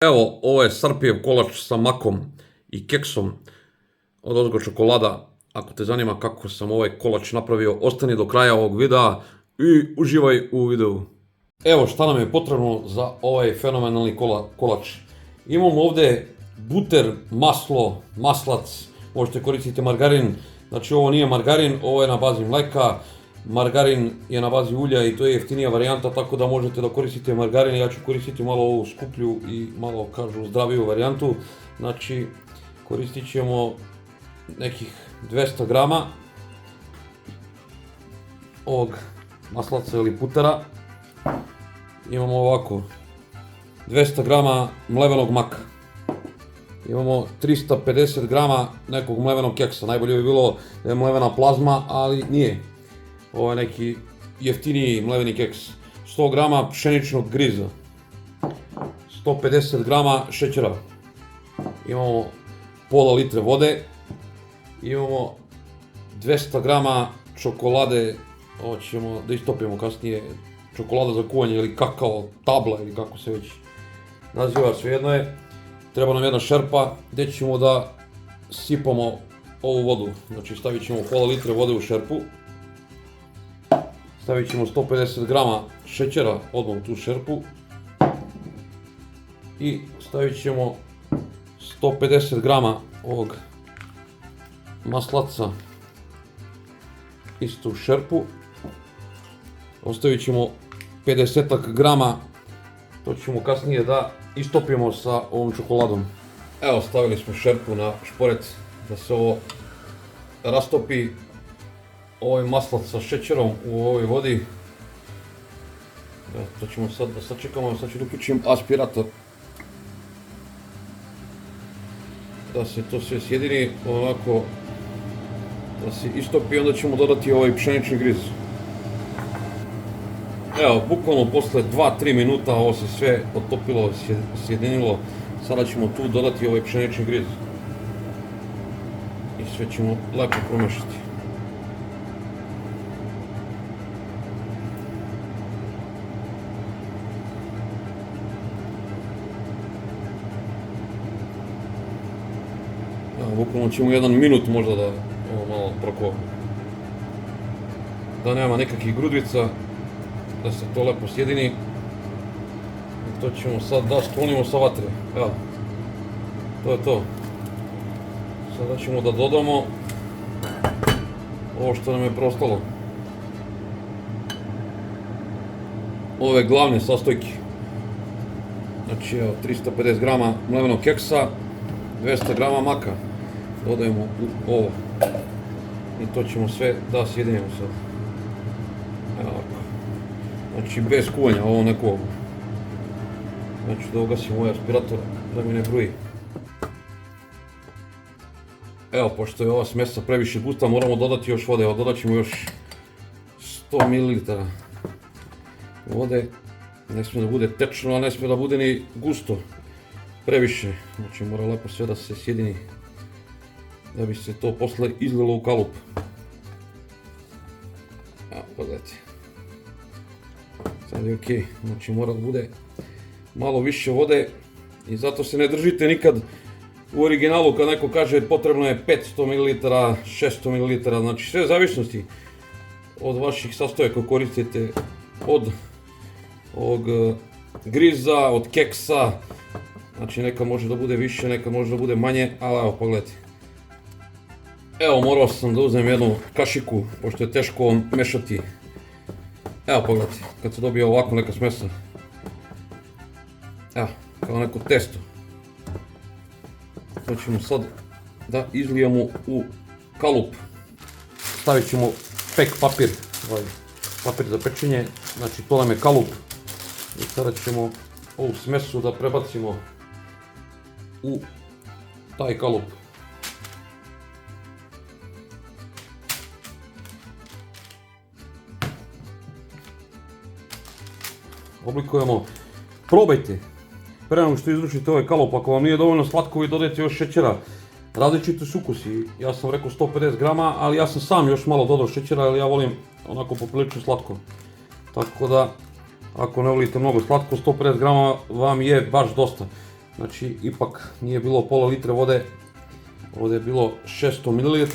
Evo, ovo je Srpjev kolač sa makom i keksom od Ozgo čokolada. Ako te zanima kako sam ovaj kolač napravio, ostani do kraja ovog videa i uživaj u videu. Evo šta nam je potrebno za ovaj fenomenalni kolač. Imamo ovdje buter, maslo, maslac, možete koristiti margarin. Znači ovo nije margarin, ovo je na bazi mleka. Margarin je na bazi ulja i to je jeftinija varijanta, tako da možete da koristite margarin. Ja ću koristiti malo ovu skuplju i malo, kažu, zdraviju varijantu. Znači, koristit ćemo nekih 200 grama ovog maslaca ili putera. Imamo ovako 200 grama mlevenog maka. Imamo 350 grama nekog mlevenog keksa. Najbolje bi bilo da je mlevena plazma, ali nije. Ovo je neki jeftiniji mleveni keks. 100 grama pšeničnog griza. 150 grama šećera. Imamo pola litre vode. Imamo 200 grama čokolade. Ovo ćemo da istopimo kasnije. Čokolada za kuvanje ili kakao, tabla ili kako se već naziva, svejedno je. Treba nam jedna šerpa gdje ćemo da sipamo ovu vodu. Znači stavit ćemo pola litre vode u šerpu. Stavit ćemo 150 grama šećera odmah u tu šerpu. I stavit ćemo 150 grama ovog maslaca isto u šerpu. Ostavit ćemo 50 grama, to ćemo kasnije da istopimo sa ovom čokoladom. Evo, stavili smo šerpu na šporet da se ovo rastopi. Ovo je maslac sa šećerom u ovoj vodi. To ćemo sad da sačekamo, sad ću da uključim aspirator. Da se to sve sjedini, ovako da se istopi, onda ćemo dodati ovaj pšenični griz. Evo, bukvalno posle 2-3 minuta ovo se sve otopilo, sjedinilo. Sada ćemo tu dodati ovaj pšenični griz. I sve ćemo lepo promešati. Bukvalno ćemo 1 minut možda da ovo malo prokuva. Da nema nekakvih grudvica, da se to lepo sjedini. I to ćemo sad da sklonimo sa vatre. Evo, to je to. Sada ćemo da dodamo ovo što nam je preostalo. Ove glavne sastojke. Znači evo, 350 grama mlevenog keksa, 200 grama maka. Dodajemo u ovo i to ćemo sve da sjedinimo sad. Evo ovako. Znači bez kuvanja, ovo ne kuvamo. Znači da ugasim ovaj aspirator da mi ne bruji. Evo, pošto je ova smesa previše gusta, moramo dodati još vode. Evo, dodat ćemo još 100 ml vode. Ne smije da bude tečno, a ne smije da bude ni gusto previše. Znači mora lepo sve da se sjedini da bi se to posle izlilo u kalup. Evo, pogledajte. Sad je ok. Znači mora da bude malo više vode i zato se ne držite nikad u originalu kad neko kaže potrebno je 500 ml, 600 ml, znači sve zavisnosti od vaših sastojaka koristite, od ovog griza, od keksa. Znači neka može da bude više, neka može da bude manje, ali evo pogledajte. Evo, morao sam da uzmem jednu kašiku, pošto je teško mešati. Evo pogledajte, kad se dobije ovako neka smesa. Evo, kao neko testo. To ćemo sad da izlijemo u kalup. Stavit ćemo pek papir, ovaj papir za pečenje, znači to nam je kalup. I sada ćemo ovu smesu da prebacimo u taj kalup. Oblikujemo, probajte, pre nego što izručite ovaj kalup, ako vam nije dovoljno slatko vi dodajte još šećera, različiti su ukusi, ja sam rekao 150 grama, ali ja sam sam još malo dodao šećera, jer ja volim onako poprilično slatko, tako da ako ne volite mnogo slatko, 150 grama vam je baš dosta. Znači ipak nije bilo pola litre vode, ovdje je bilo 600 ml,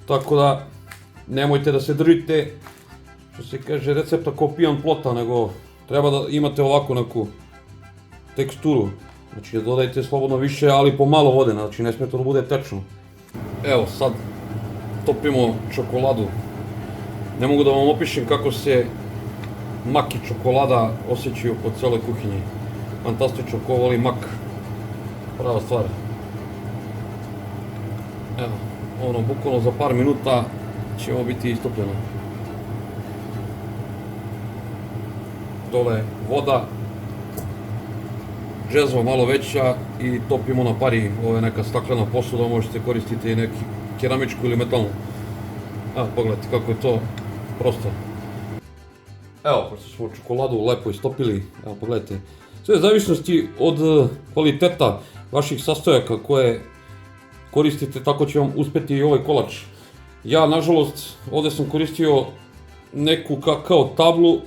tako da nemojte da se držite, što se kaže, recepta ko pijan plota, nego treba da imate ovako neku teksturu. Znači dodajte slobodno više, ali po malo vode, znači ne smije to da bude tečno. Evo sad topimo čokoladu. Ne mogu da vam opišem kako se mak i čokolada osjećaju po cijeloj kuhinji. Fantastično, ko voli mak, prava stvar. Evo, bukvalno za par minuta će ovo biti istopljeno. Dole voda, džezva malo veća i topimo na pari. Ovo je neka staklena posuda, možete koristiti i neki keramičku ili metalnu. Evo, pogledajte kako je to prosto. Evo, pošto smo čokoladu lepo istopili, evo pogledajte. Sve zavisnosti od kvaliteta vaših sastojaka koje koristite, tako će vam uspjeti i ovaj kolač. Ja, nažalost, ovdje sam koristio neku kakao tablu.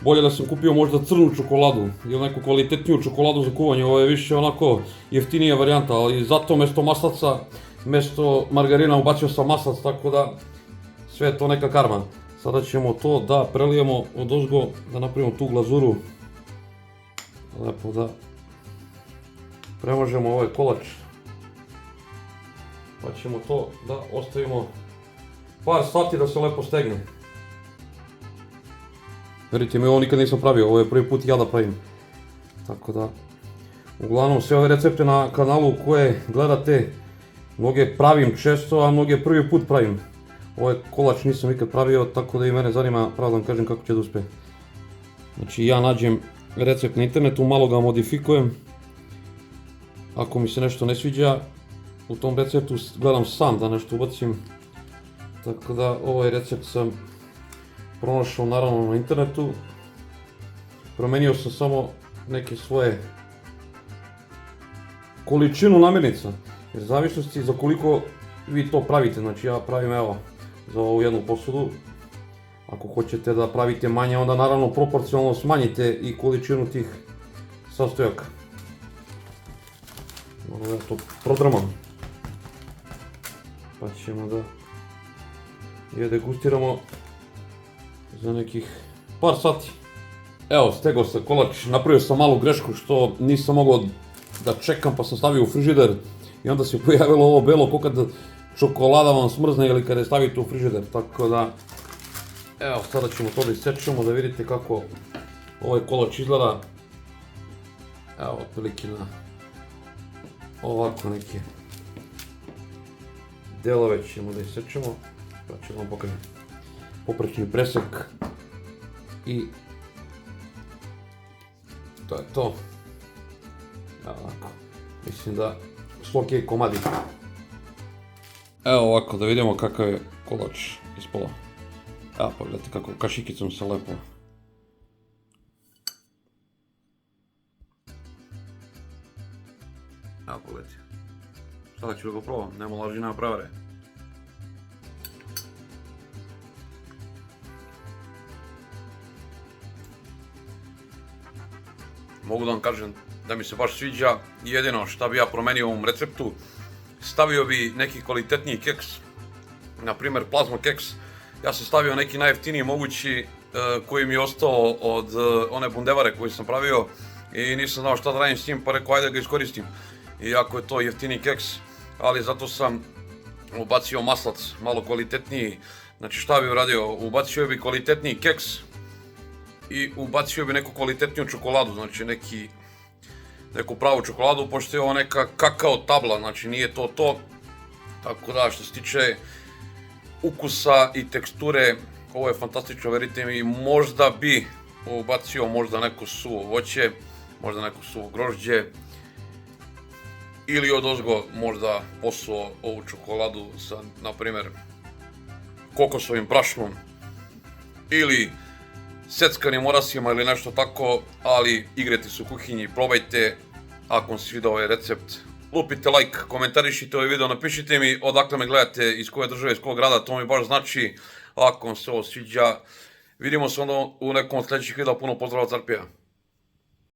Bolje da sam kupio možda crnu čokoladu ili neku kvalitetniju čokoladu za kuvanje. Ovo je više onako jeftinija varijanta, ali zato mjesto maslaca, mjesto margarina ubacio sam maslac, tako da sve je to neka karma. Sada ćemo to da prelijemo odozgo, da napravimo tu glazuru. Lepo da premažemo ovaj kolač. Pa ćemo to da ostavimo par sati da se lepo stegne. Verite mi, ovo nikad nisam pravio, ovo je prvi put ja da pravim. Tako da, uglavnom sve ove recepte na kanalu koje gledate, mnoge pravim često, a mnoge prvi put pravim. Ovaj kolač nisam nikad pravio, tako da i mene zanima, pravo da vam kažem kako će da uspe. Znači ja nađem recept na internetu, malo ga modifikujem. Ako mi se nešto ne sviđa, u tom receptu gledam sam da nešto ubacim. Tako da ovaj recept sam pronašao naravno na internetu. Promenio sam samo neke svoje količinu namirnica. Jer zavisnosti za koliko vi to pravite, znači ja pravim evo za ovu jednu posudu. Ako hoćete da pravite manje, onda naravno proporcionalno smanjite i količinu tih sastojaka. Malo ja to prodrmam. Pa ćemo da je degustiramo za nekih par sati. Evo, stegao se kolač, napravio sam malu grešku što nisam mogao da čekam pa sam stavio u frižider i onda se pojavilo ovo belo ko kad čokolada vam smrzne ili kada je stavite u frižider, tako da evo, sada ćemo to da isečemo da vidite kako ovaj kolač izgleda. Evo, otprilike na ovako neke delove ćemo da isečemo, pa ćemo vam pokazati poprečni presek i to je to. Evo ovako, mislim da su ok komadi. Evo ovako da vidimo kakav je kolač ispalo. Evo pogledajte kako kašikicom se lepo. Evo pogledajte. Sada ću da ga probam, nema laži, nema prevare. Mogu da vam kažem da mi se baš sviđa. Jedino šta bi ja promenio u ovom receptu, stavio bi neki kvalitetniji keks, na primjer plazma keks. Ja sam stavio neki najjeftiniji mogući koji mi je ostao od one bundevare koju sam pravio i nisam znao šta da radim s njim, pa rekao ajde ga iskoristim. Iako je to jeftiniji keks, ali zato sam ubacio maslac malo kvalitetniji. Znači šta bi uradio, ubacio bi kvalitetniji keks i ubacio bi neku kvalitetniju čokoladu, znači neku pravu čokoladu, pošto je ovo neka kakao tabla, znači nije to to. Tako da što se tiče ukusa i teksture, ovo je fantastično, verite mi. Možda bi ubacio možda neko suvo voće, možda neko suvo grožđe, ili odozgo možda posuo ovu čokoladu sa, na primjer, kokosovim prašnom ili seckanim orasima ili nešto tako, ali igrajte se u kuhinji, probajte. Ako vam se sviđa ovaj recept, lupite like, komentarišite ovaj video, napišite mi odakle me gledate, iz koje države, iz kog grada, to mi baš znači. Ako vam se ovo sviđa, vidimo se onda u nekom od sljedećih videa, puno pozdrava, Carpija.